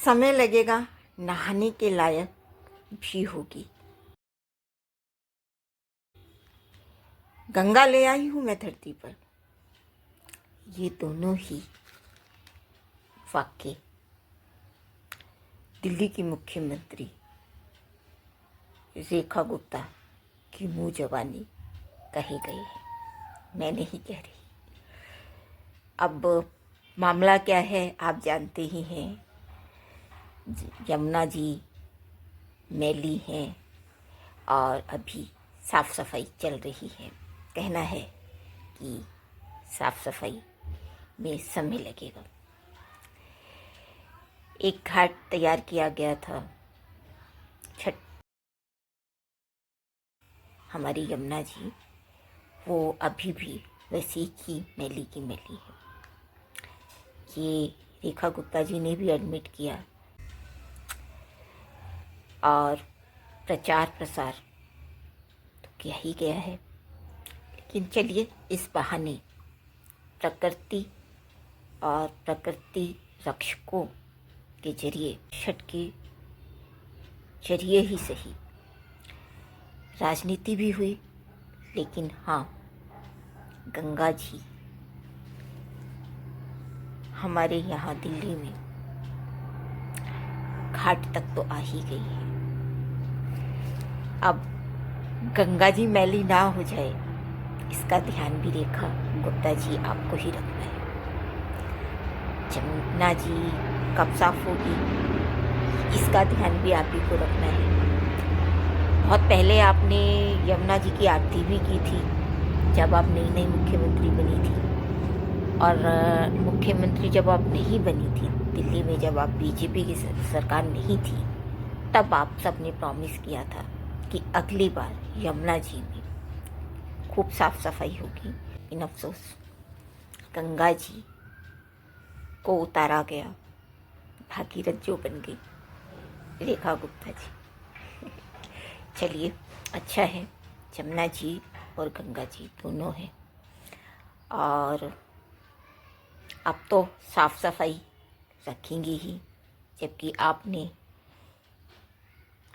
समय लगेगा, नहाने के लायक भी होगी। गंगा ले आई हूँ मैं धरती पर। ये दोनों ही वाक्य दिल्ली की मुख्यमंत्री रेखा गुप्ता की मुँह जबानी कहे गए हैं, मैं नहीं कह रही। अब मामला क्या है आप जानते ही हैं। यमुना जी मैली हैं और अभी साफ सफाई चल रही है। कहना है कि साफ सफाई में समय लगेगा। एक घाट तैयार किया गया था छठ, हमारी यमुना जी वो अभी भी वैसी की मैली है। ये रेखा गुप्ता जी ने भी एडमिट किया और प्रचार प्रसार तो किया ही गया है। लेकिन चलिए इस बहाने प्रकृति और प्रकृति रक्षकों के जरिए, छठ के जरिए ही सही, राजनीति भी हुई। लेकिन हाँ, गंगा जी हमारे यहाँ दिल्ली में घाट तक तो आ ही गई है। अब गंगा जी मैली ना हो जाए, इसका ध्यान भी रेखा गुप्ता जी आपको ही रखना है। यमुना जी कब साफ होगी, इसका ध्यान भी आप ही को रखना है। बहुत पहले आपने यमुना जी की आरती भी की थी, जब आप नई नई मुख्यमंत्री बनी थी। और मुख्यमंत्री जब आप नहीं बनी थी दिल्ली में, जब आप बीजेपी की सरकार नहीं थी, तब आप सबने प्रॉमिस किया था कि अगली बार यमुना जी में खूब साफ सफाई होगी। इन अफसोस गंगा जी को उतारा गया, भागीरथ जो बन गई रेखा गुप्ता जी। चलिए अच्छा है, यमुना जी और गंगा जी दोनों हैं। और अब तो साफ सफाई रखेंगी ही, जबकि आपने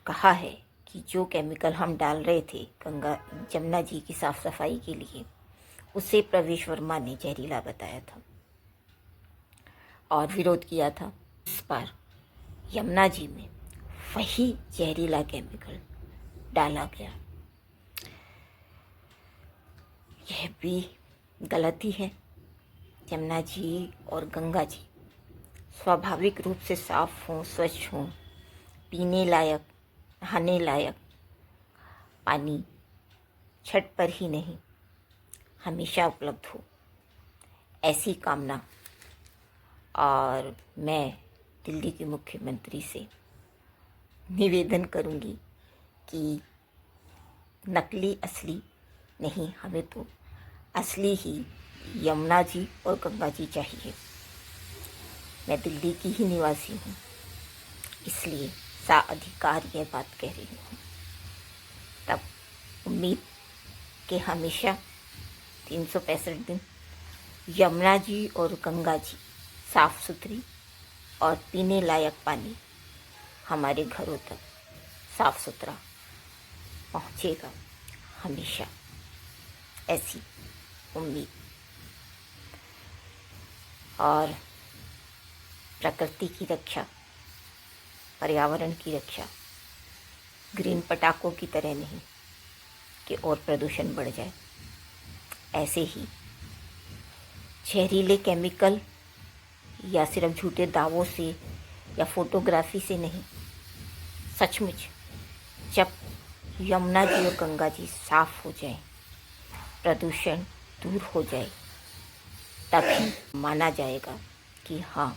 कहा है कि जो केमिकल हम डाल रहे थे गंगा यमुना जी की साफ सफाई के लिए, उसे प्रवेश वर्मा ने जहरीला बताया था और विरोध किया था। इस बार यमुना जी में वही जहरीला केमिकल डाला गया। यह भी गलती है। यमुना जी और गंगा जी स्वाभाविक रूप से साफ हों, स्वच्छ हों, पीने लायक, नहाने लायक पानी छठ पर ही नहीं हमेशा उपलब्ध हो, ऐसी कामना। और मैं दिल्ली के मुख्यमंत्री से निवेदन करूंगी कि नकली असली नहीं, हमें तो असली ही यमुना जी और गंगा जी चाहिए। मैं दिल्ली की ही निवासी हूँ, इसलिए साअधिकार यह बात कह रही हूँ। तब उम्मीद कि हमेशा 365 दिन यमुना जी और गंगा जी साफ सुथरी और पीने लायक पानी हमारे घरों तक साफ सुथरा पहुँचेगा, हमेशा ऐसी उम्मीद। और प्रकृति की रक्षा, पर्यावरण की रक्षा ग्रीन पटाखों की तरह नहीं कि और प्रदूषण बढ़ जाए। ऐसे ही जहरीले केमिकल या सिर्फ झूठे दावों से या फोटोग्राफी से नहीं, सचमुच जब यमुना जी और गंगा जी साफ हो जाए, प्रदूषण दूर हो जाए, तभी माना जाएगा कि हाँ,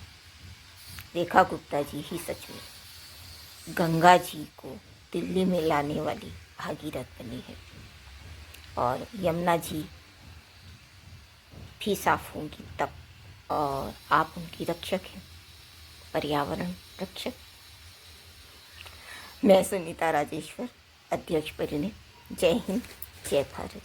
रेखा गुप्ता जी ही सच में गंगा जी को दिल्ली में लाने वाली भागीरथ बनी है। और यमुना जी भी साफ होंगी तब। और आप उनकी रक्षक हैं, पर्यावरण रक्षक। मैं सुनीता राजेश्वर, अध्यक्ष परिणय। जय हिंद, जय भारत।